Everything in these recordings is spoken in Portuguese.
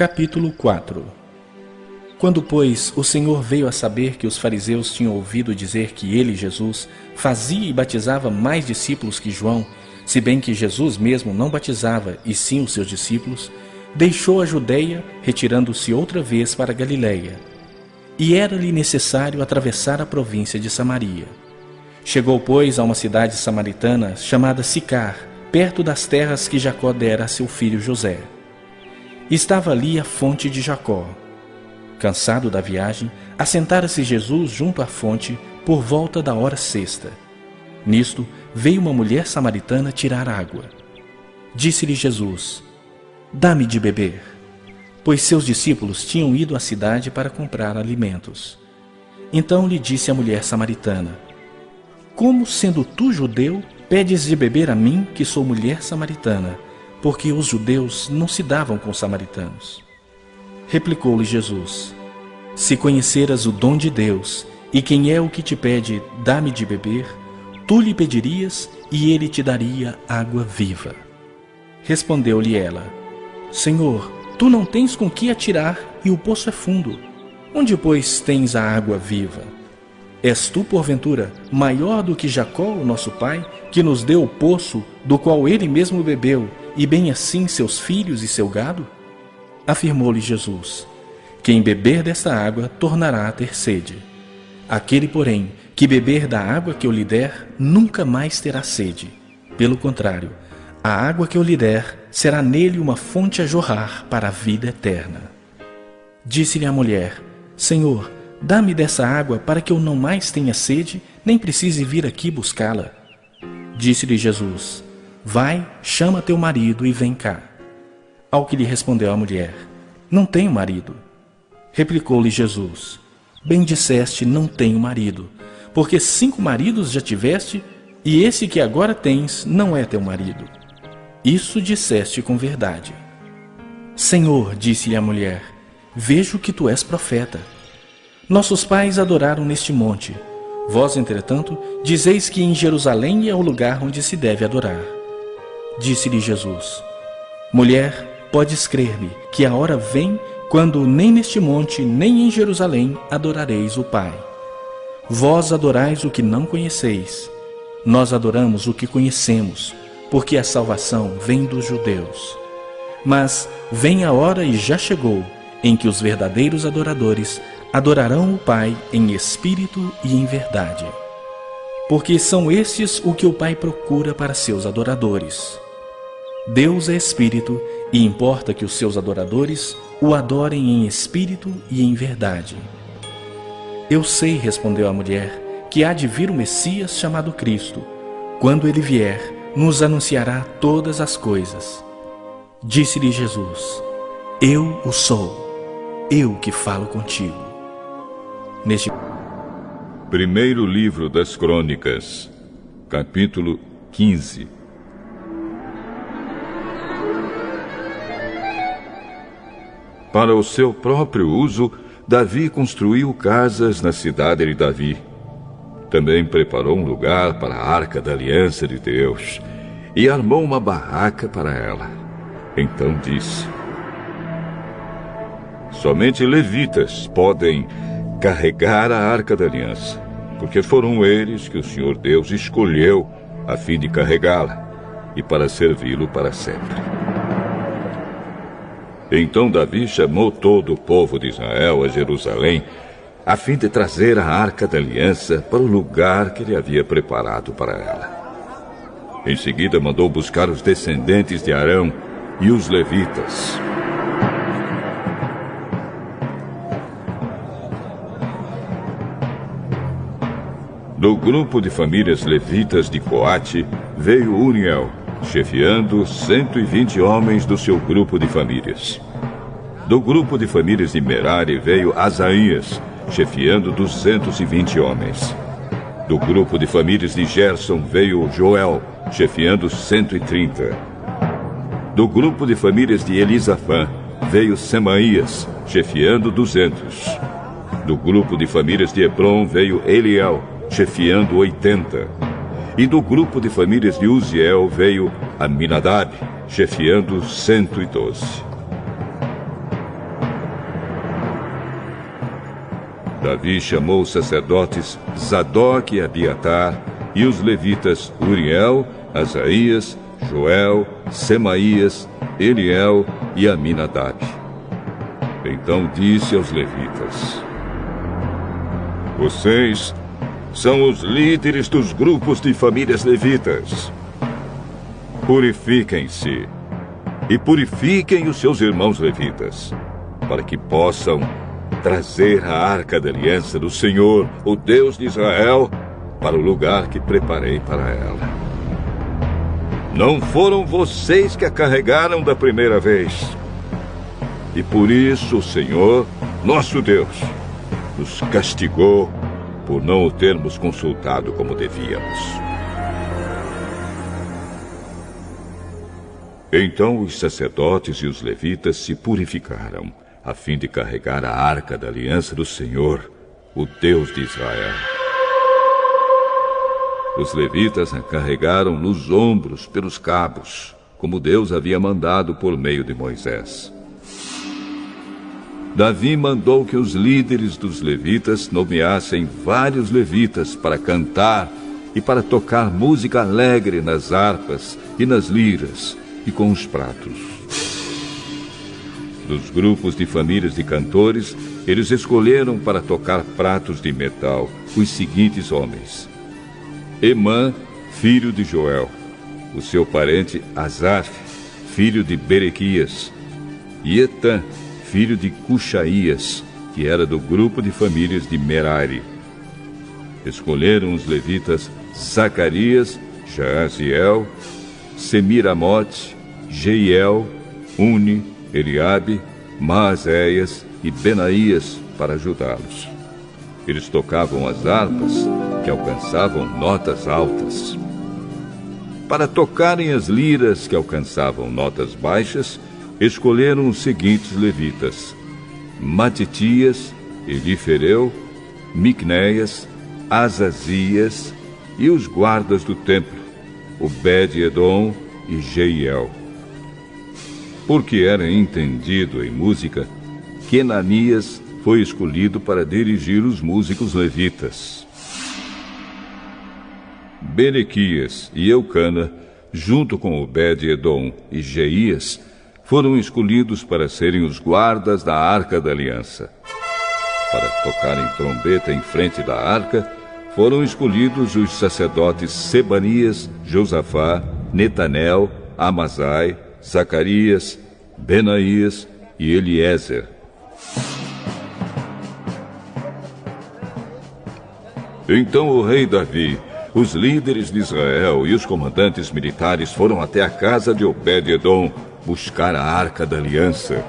Capítulo 4. Quando, pois, o Senhor veio a saber que os fariseus tinham ouvido dizer que ele, Jesus, fazia e batizava mais discípulos que João, se bem que Jesus mesmo não batizava, e sim os seus discípulos, deixou a Judeia, retirando-se outra vez para a Galiléia. E era-lhe necessário atravessar a província de Samaria. Chegou, pois, a uma cidade samaritana chamada Sicar, perto das terras que Jacó dera a seu filho José. Estava ali a fonte de Jacó. Cansado da viagem, assentara-se Jesus junto à fonte por volta da hora sexta. Nisto, veio uma mulher samaritana tirar água. Disse-lhe Jesus: "Dá-me de beber", pois seus discípulos tinham ido à cidade para comprar alimentos. Então lhe disse a mulher samaritana: "Como, sendo tu judeu, pedes de beber a mim, que sou mulher samaritana?" Porque os judeus não se davam com os samaritanos. Replicou-lhe Jesus: "Se conheceras o dom de Deus, e quem é o que te pede, dá-me de beber, tu lhe pedirias, e ele te daria água viva." Respondeu-lhe ela: "Senhor, tu não tens com que atirar, e o poço é fundo. Onde, pois, tens a água viva? És tu, porventura, maior do que Jacó, o nosso pai, que nos deu o poço, do qual ele mesmo bebeu, e bem assim seus filhos e seu gado?" Afirmou-lhe Jesus: "Quem beber desta água tornará a ter sede. Aquele, porém, que beber da água que eu lhe der, nunca mais terá sede. Pelo contrário, a água que eu lhe der será nele uma fonte a jorrar para a vida eterna." Disse-lhe a mulher: "Senhor, dá-me dessa água para que eu não mais tenha sede, nem precise vir aqui buscá-la." Disse-lhe Jesus: "Vai, chama teu marido e vem cá." Ao que lhe respondeu a mulher: "Não tenho marido." Replicou-lhe Jesus: "Bem disseste, não tenho marido, porque 5 maridos já tiveste, e esse que agora tens não é teu marido. Isso disseste com verdade." "Senhor", disse-lhe a mulher, "vejo que tu és profeta. Nossos pais adoraram neste monte. Vós, entretanto, dizeis que em Jerusalém é o lugar onde se deve adorar." Disse-lhe Jesus: "Mulher, podes crer-me que a hora vem quando nem neste monte nem em Jerusalém adorareis o Pai. Vós adorais o que não conheceis. Nós adoramos o que conhecemos, porque a salvação vem dos judeus. Mas vem a hora, e já chegou, em que os verdadeiros adoradores adorarão o Pai em espírito e em verdade. Porque são estes o que o Pai procura para seus adoradores. Deus é espírito, e importa que os seus adoradores o adorem em espírito e em verdade." "Eu sei", respondeu a mulher, "que há de vir o Messias chamado Cristo. Quando ele vier, nos anunciará todas as coisas." Disse-lhe Jesus: "Eu o sou, eu que falo contigo." Neste Primeiro livro das Crônicas, capítulo 15. Para o seu próprio uso, Davi construiu casas na cidade de Davi. Também preparou um lugar para a Arca da Aliança de Deus e armou uma barraca para ela. Então disse: "Somente levitas podem carregar a Arca da Aliança, porque foram eles que o Senhor Deus escolheu a fim de carregá-la e para servi-lo para sempre." Então Davi chamou todo o povo de Israel a Jerusalém, a fim de trazer a Arca da Aliança para o lugar que ele havia preparado para ela. Em seguida mandou buscar os descendentes de Arão e os levitas. Do grupo de famílias levitas de Coate veio Uriel, chefiando 120 homens do seu grupo de famílias. Do grupo de famílias de Merari veio Asaías, chefiando 220 homens. Do grupo de famílias de Gerson veio Joel, chefiando 130. Do grupo de famílias de Elisafã veio Semaías, chefiando 200. Do grupo de famílias de Hebron veio Eliel, chefiando 80. E do grupo de famílias de Uziel veio Aminadab, chefiando 112. Davi chamou os sacerdotes Zadoque e Abiatar e os levitas Uriel, Asaías, Joel, Semaías, Eliel e Aminadab. Então disse aos levitas: vocês são os líderes dos grupos de famílias levitas. Purifiquem-se e purifiquem os seus irmãos levitas, para que possam trazer a arca da aliança do Senhor, o Deus de Israel, para o lugar que preparei para ela. Não foram vocês que a carregaram da primeira vez. E por isso o Senhor, nosso Deus, nos castigou por não o termos consultado como devíamos. Então os sacerdotes e os levitas se purificaram, a fim de carregar a arca da aliança do Senhor, o Deus de Israel. Os levitas a carregaram nos ombros pelos cabos, como Deus havia mandado por meio de Moisés. Davi mandou que os líderes dos levitas nomeassem vários levitas para cantar e para tocar música alegre nas harpas e nas liras e com os pratos. Dos grupos de famílias de cantores, eles escolheram para tocar pratos de metal os seguintes homens: Emã, filho de Joel, o seu parente Asaf, filho de Berequias, e Etã, filho de Cuxaías, que era do grupo de famílias de Merari. Escolheram os levitas Zacarias, Jaaziel, Semiramote, Jeiel, Uni, Eliabe, Maazéias e Benaías para ajudá-los. Eles tocavam as harpas, que alcançavam notas altas. Para tocarem as liras, que alcançavam notas baixas, escolheram os seguintes levitas: Matitias, Elifereu, Micnéias, Azazias e os guardas do templo, Obed-edom e Jeiel. Porque era entendido em música, Quenanias foi escolhido para dirigir os músicos levitas. Berequias e Eucana, junto com Obed-edom e Jeías, foram escolhidos para serem os guardas da Arca da Aliança. Para tocarem trombeta em frente da arca, foram escolhidos os sacerdotes Sebanias, Josafá, Netanel, Amazai, Zacarias, Benaías e Eliezer. Então o rei Davi, os líderes de Israel e os comandantes militares foram até a casa de Obed-edom buscar a Arca da Aliança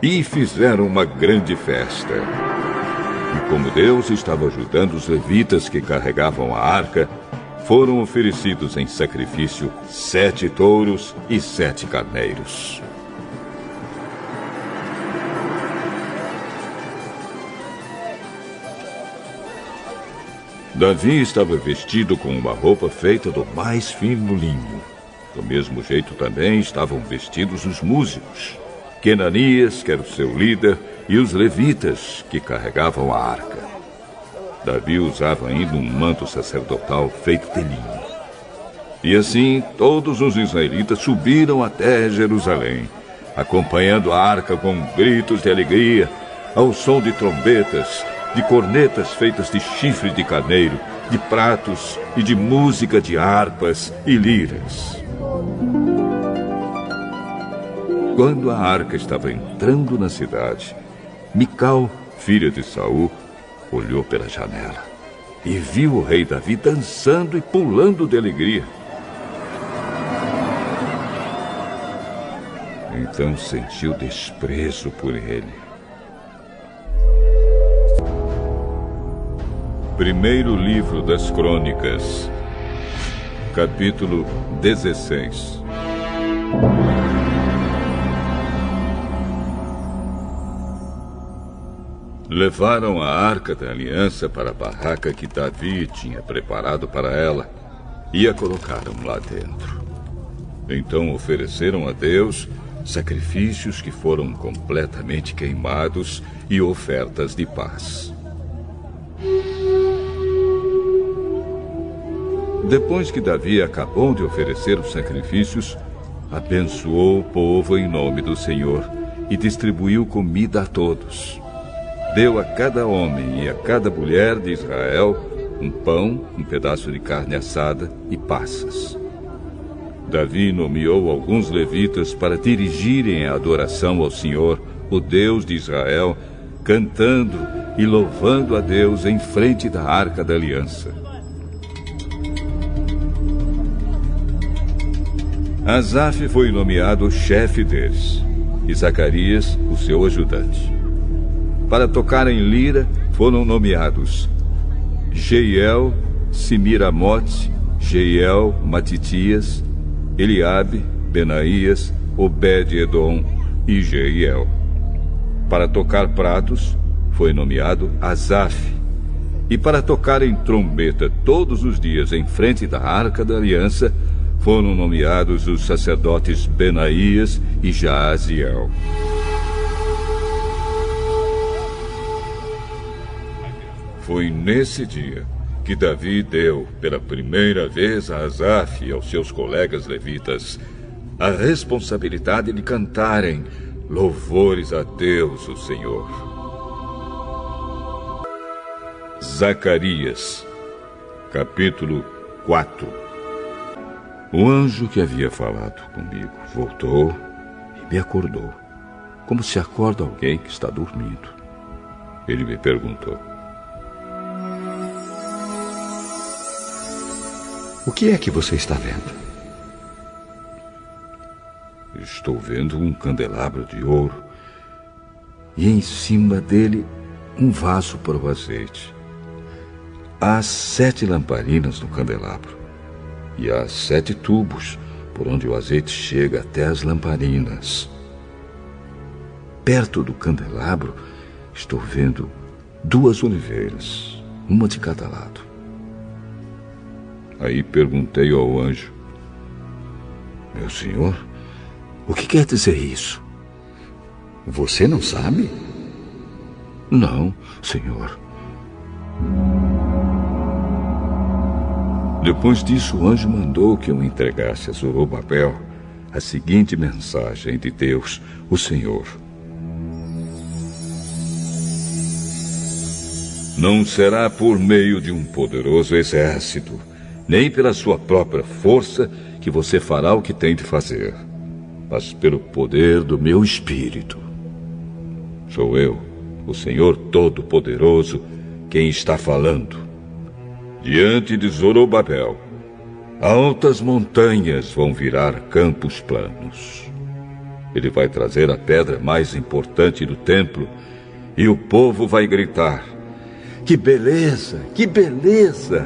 e fizeram uma grande festa. E como Deus estava ajudando os levitas que carregavam a arca, foram oferecidos em sacrifício 7 touros e 7 carneiros. Davi estava vestido com uma roupa feita do mais fino linho. Do mesmo jeito também estavam vestidos os músicos, Quenanias, que era o seu líder, e os levitas, que carregavam a arca. Davi usava ainda um manto sacerdotal feito de linho. E assim, todos os israelitas subiram até Jerusalém, acompanhando a arca com gritos de alegria, ao som de trombetas, de cornetas feitas de chifre de carneiro, de pratos e de música de harpas e liras. Quando a arca estava entrando na cidade, Mical, filha de Saul, olhou pela janela e viu o rei Davi dançando e pulando de alegria. Então sentiu desprezo por ele. Primeiro livro das Crônicas, capítulo 16. Levaram a Arca da Aliança para a barraca que Davi tinha preparado para ela e a colocaram lá dentro. Então ofereceram a Deus sacrifícios que foram completamente queimados e ofertas de paz. Depois que Davi acabou de oferecer os sacrifícios, abençoou o povo em nome do Senhor e distribuiu comida a todos. Deu a cada homem e a cada mulher de Israel um pão, um pedaço de carne assada e passas. Davi nomeou alguns levitas para dirigirem a adoração ao Senhor, o Deus de Israel, cantando e louvando a Deus em frente da Arca da Aliança. Asaf foi nomeado chefe deles, e Zacarias, o seu ajudante. Para tocarem lira, foram nomeados Jeiel, Simiramote, Jeiel, Matitias, Eliabe, Benaías, Obed-Edom e Jeiel. Para tocar pratos, foi nomeado Asaf. E para tocarem trombeta todos os dias em frente da Arca da Aliança, foram nomeados os sacerdotes Benaías e Jaaziel. Foi nesse dia que Davi deu pela primeira vez a Asaf e aos seus colegas levitas a responsabilidade de cantarem louvores a Deus, o Senhor. Zacarias, capítulo 4. O anjo que havia falado comigo voltou e me acordou, como se acorda alguém que está dormindo. Ele me perguntou: o que é que você está vendo? Estou vendo um candelabro de ouro e em cima dele um vaso para o azeite. Há 7 lamparinas no candelabro e há 7 tubos por onde o azeite chega até as lamparinas. Perto do candelabro estou vendo 2 oliveiras, uma de cada lado. Aí perguntei ao anjo: meu senhor, o que quer dizer isso? Você não sabe? Não, senhor. Depois disso, o anjo mandou que eu entregasse a Zorobabel a seguinte mensagem de Deus, o Senhor: não será por meio de um poderoso exército, nem pela sua própria força que você fará o que tem de fazer, mas pelo poder do meu Espírito. Sou eu, o Senhor Todo-Poderoso, quem está falando. Diante de Zorobabel, altas montanhas vão virar campos planos. Ele vai trazer a pedra mais importante do templo e o povo vai gritar: que beleza, que beleza!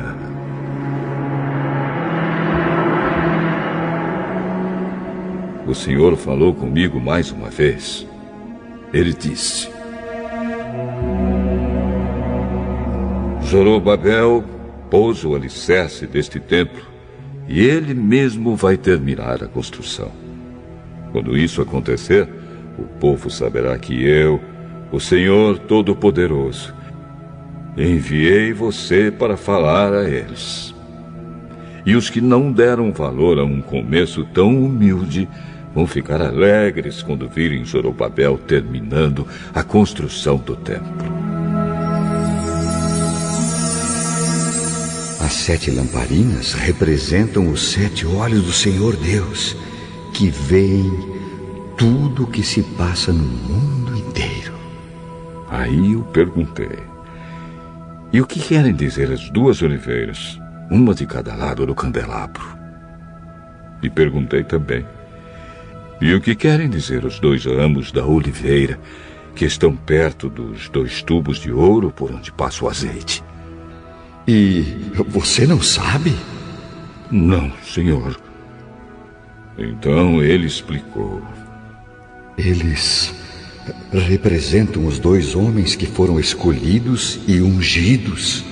O Senhor falou comigo mais uma vez. Ele disse: Zorobabel pôs o alicerce deste templo e ele mesmo vai terminar a construção. Quando isso acontecer, o povo saberá que eu, o Senhor Todo-Poderoso, enviei você para falar a eles. E os que não deram valor a um começo tão humilde vão ficar alegres quando virem Zorobabel terminando a construção do templo. As 7 lamparinas representam os 7 olhos do Senhor Deus, que veem tudo o que se passa no mundo inteiro. Aí eu perguntei: e o que querem dizer as 2 oliveiras, uma de cada lado do candelabro? E perguntei também: e o que querem dizer os 2 ramos da oliveira que estão perto dos 2 tubos de ouro por onde passa o azeite? E você não sabe? Não, senhor. Então ele explicou: eles representam os 2 homens que foram escolhidos e ungidos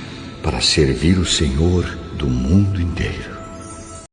para servir o Senhor do mundo inteiro.